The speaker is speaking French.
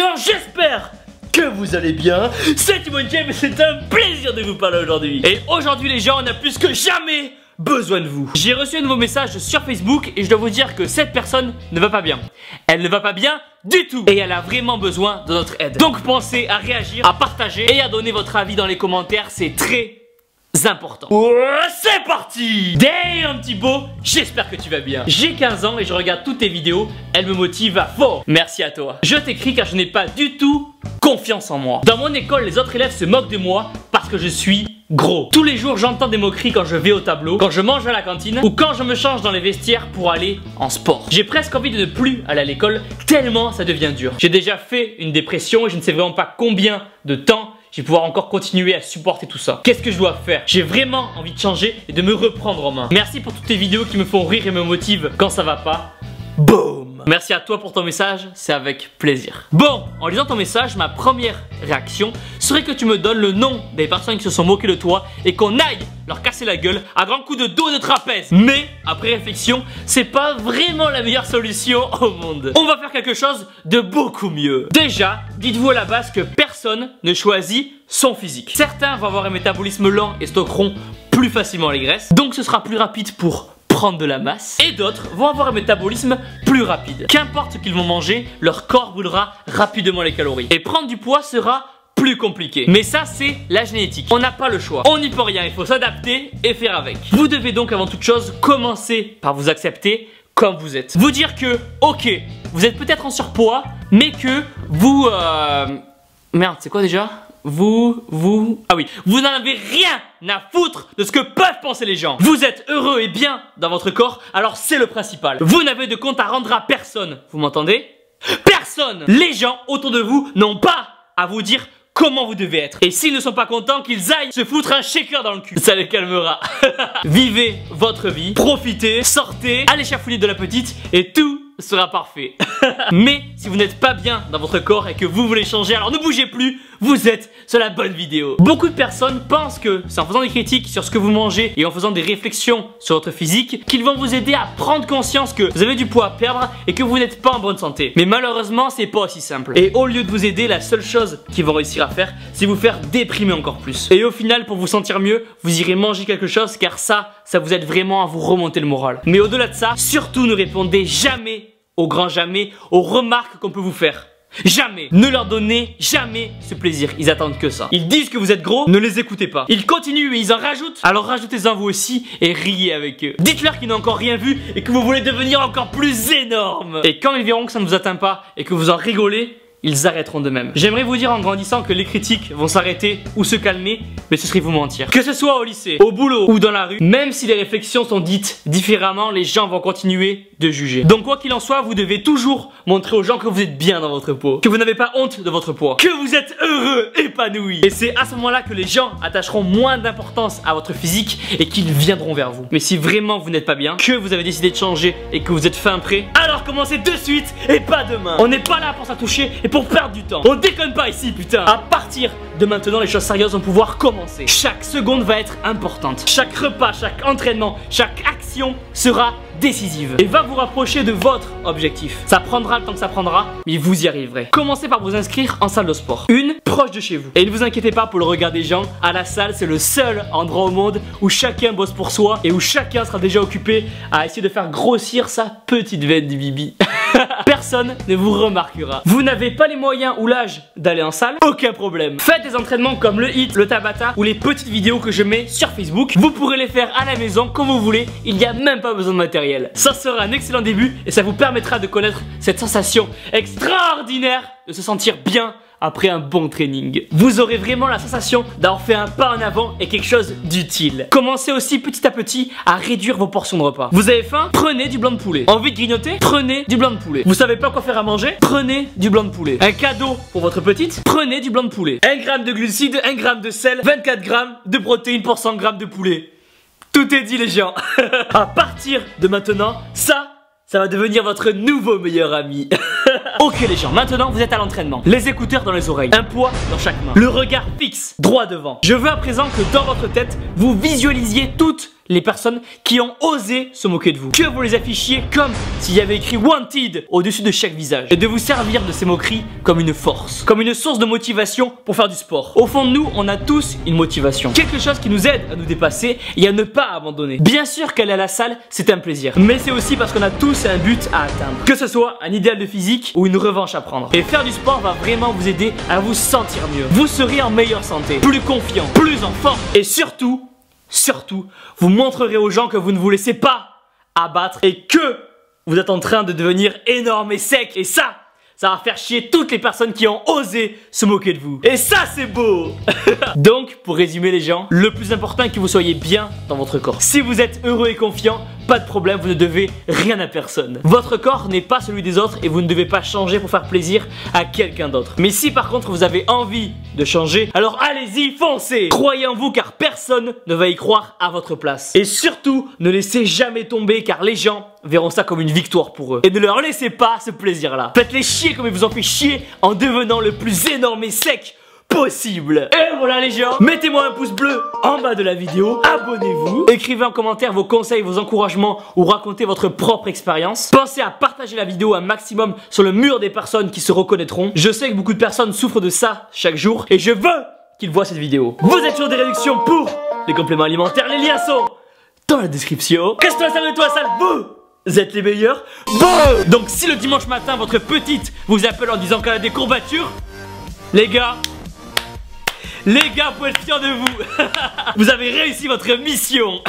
gens, j'espère que vous allez bien. C'est Timon Game et c'est un plaisir de vous parler aujourd'hui. Et aujourd'hui les gens, on a plus que jamais besoin de vous. J'ai reçu un nouveau message sur Facebook et je dois vous dire que cette personne ne va pas bien. Elle ne va pas bien du tout et elle a vraiment besoin de notre aide. Donc pensez à réagir, à partager et à donner votre avis dans les commentaires, c'est très important. C'est parti. Damn Thibaut, j'espère que tu vas bien. J'ai 15 ans et je regarde toutes tes vidéos, elles me motivent à fond. Merci à toi. Je t'écris car je n'ai pas du tout confiance en moi. Dans mon école, les autres élèves se moquent de moi parce que je suis gros. Tous les jours, j'entends des moqueries quand je vais au tableau, quand je mange à la cantine ou quand je me change dans les vestiaires pour aller en sport. J'ai presque envie de ne plus aller à l'école tellement ça devient dur. J'ai déjà fait une dépression et je ne sais vraiment pas combien de temps je vais pouvoir encore continuer à supporter tout ça. Qu'est-ce que je dois faire? J'ai vraiment envie de changer et de me reprendre en main. Merci pour toutes tes vidéos qui me font rire et me motivent quand ça va pas. Boum! Merci à toi pour ton message, c'est avec plaisir. Bon, en lisant ton message, ma première réaction serait que tu me donnes le nom des personnes qui se sont moquées de toi et qu'on aille leur casser la gueule à grands coups de dos et de trapèze. Mais, après réflexion, c'est pas vraiment la meilleure solution au monde. On va faire quelque chose de beaucoup mieux. Déjà, dites-vous à la base que personne ne choisit son physique. Certains vont avoir un métabolisme lent et stockeront plus facilement les graisses, donc ce sera plus rapide pour prendre de la masse, et d'autres vont avoir un métabolisme plus rapide. Qu'importe ce qu'ils vont manger, leur corps brûlera rapidement les calories. Et prendre du poids sera plus compliqué. Mais ça, c'est la génétique. On n'a pas le choix. On n'y peut rien, il faut s'adapter et faire avec. Vous devez donc avant toute chose commencer par vous accepter comme vous êtes. Vous dire que, ok, vous êtes peut-être en surpoids, mais que vous... Merde, c'est quoi déjà ? Ah oui, vous n'en avez rien à foutre de ce que peuvent penser les gens. Vous êtes heureux et bien dans votre corps, alors c'est le principal. Vous n'avez de compte à rendre à personne. Vous m'entendez? Personne. Les gens autour de vous n'ont pas à vous dire comment vous devez être. Et s'ils ne sont pas contents, qu'ils aillent se foutre un shaker dans le cul. Ça les calmera. Vivez votre vie, profitez, sortez, allez chafouiller de la petite et tout sera parfait. Mais si vous n'êtes pas bien dans votre corps et que vous voulez changer, alors ne bougez plus, vous êtes sur la bonne vidéo. Beaucoup de personnes pensent que c'est en faisant des critiques sur ce que vous mangez et en faisant des réflexions sur votre physique qu'ils vont vous aider à prendre conscience que vous avez du poids à perdre et que vous n'êtes pas en bonne santé. Mais malheureusement, c'est pas aussi simple. Et au lieu de vous aider, la seule chose qu'ils vont réussir à faire, c'est vous faire déprimer encore plus. Et au final, pour vous sentir mieux, vous irez manger quelque chose car ça vous aide vraiment à vous remonter le moral. Mais au-delà de ça, surtout ne répondez jamais, au grand jamais, aux remarques qu'on peut vous faire. Jamais. Ne leur donnez jamais ce plaisir. Ils attendent que ça. Ils disent que vous êtes gros, ne les écoutez pas. Ils continuent et ils en rajoutent. Alors rajoutez-en vous aussi et riez avec eux. Dites-leur qu'ils n'ont encore rien vu et que vous voulez devenir encore plus énorme. Et quand ils verront que ça ne vous atteint pas et que vous en rigolez, ils arrêteront de même. J'aimerais vous dire en grandissant que les critiques vont s'arrêter ou se calmer, mais ce serait vous mentir. Que ce soit au lycée, au boulot ou dans la rue, même si les réflexions sont dites différemment, les gens vont continuer de juger. Donc quoi qu'il en soit, vous devez toujours montrer aux gens que vous êtes bien dans votre peau, que vous n'avez pas honte de votre poids, que vous êtes heureux, épanoui. Et c'est à ce moment-là que les gens attacheront moins d'importance à votre physique et qu'ils viendront vers vous. Mais si vraiment vous n'êtes pas bien, que vous avez décidé de changer et que vous êtes fin prêt, alors commencez de suite et pas demain. On n'est pas là pour s'attoucher et pour perdre du temps. On déconne pas ici, putain. À partir de maintenant, les choses sérieuses vont pouvoir commencer. Chaque seconde va être importante. Chaque repas, chaque entraînement, chaque action sera décisive et va vous rapprocher de votre objectif. Ça prendra le temps que ça prendra, mais vous y arriverez. Commencez par vous inscrire en salle de sport. Une proche de chez vous. Et ne vous inquiétez pas pour le regard des gens. À la salle, c'est le seul endroit au monde où chacun bosse pour soi et où chacun sera déjà occupé à essayer de faire grossir sa petite veine du bibi. Personne ne vous remarquera. Vous n'avez pas les moyens ou l'âge d'aller en salle? Aucun problème. Faites des entraînements comme le HIIT, le Tabata ou les petites vidéos que je mets sur Facebook. Vous pourrez les faire à la maison comme vous voulez. Il n'y a même pas besoin de matériel. Ça sera un excellent début et ça vous permettra de connaître cette sensation extraordinaire de se sentir bien après un bon training. Vous aurez vraiment la sensation d'avoir fait un pas en avant et quelque chose d'utile. Commencez aussi petit à petit à réduire vos portions de repas. Vous avez faim? Prenez du blanc de poulet. Envie de grignoter? Prenez du blanc de poulet. Vous savez pas quoi faire à manger? Prenez du blanc de poulet. Un cadeau pour votre petite? Prenez du blanc de poulet. 1 gramme de glucides, 1 gramme de sel, 24 grammes de protéines pour 100 grammes de poulet. Tout est dit les gens. À partir de maintenant, ça va devenir votre nouveau meilleur ami. Ok les gens, maintenant vous êtes à l'entraînement. Les écouteurs dans les oreilles, un poids dans chaque main, le regard fixe, droit devant. Je veux à présent que dans votre tête, vous visualisiez toutes les personnes qui ont osé se moquer de vous. Que vous les affichiez comme s'il y avait écrit Wanted au-dessus de chaque visage. Et de vous servir de ces moqueries comme une force, comme une source de motivation pour faire du sport. Au fond de nous, on a tous une motivation. Quelque chose qui nous aide à nous dépasser et à ne pas abandonner. Bien sûr qu'aller à la salle, c'est un plaisir. Mais c'est aussi parce qu'on a tous un but à atteindre. Que ce soit un idéal de physique ou une revanche à prendre. Et faire du sport va vraiment vous aider à vous sentir mieux. Vous serez en meilleure santé, plus confiant, plus en forme. Et surtout, vous montrerez aux gens que vous ne vous laissez pas abattre et que vous êtes en train de devenir énorme et sec. Et ça va faire chier toutes les personnes qui ont osé se moquer de vous. Et ça, c'est beau. Donc, pour résumer les gens, le plus important est que vous soyez bien dans votre corps. Si vous êtes heureux et confiant, pas de problème, vous ne devez rien à personne. Votre corps n'est pas celui des autres et vous ne devez pas changer pour faire plaisir à quelqu'un d'autre. Mais si par contre vous avez envie de changer, alors allez-y, foncez. Croyez en vous car personne ne va y croire à votre place. Et surtout, ne laissez jamais tomber car les gens verront ça comme une victoire pour eux. Et ne leur laissez pas ce plaisir-là. Faites-les chier comme ils vous ont fait chier en devenant le plus énorme et sec possible. Et voilà les gens, mettez-moi un pouce bleu en bas de la vidéo, abonnez-vous, écrivez en commentaire vos conseils, vos encouragements ou racontez votre propre expérience. Pensez à partager la vidéo un maximum sur le mur des personnes qui se reconnaîtront. Je sais que beaucoup de personnes souffrent de ça chaque jour et je veux qu'ils voient cette vidéo. Vous êtes sur des réductions pour les compléments alimentaires, les liens sont dans la description. Reste-toi sale de toi sale, vous êtes les meilleurs. Bon. Donc si le dimanche matin votre petite vous appelle en disant qu'elle a des courbatures, les gars, vous pouvez être fiers de vous. Vous avez réussi votre mission.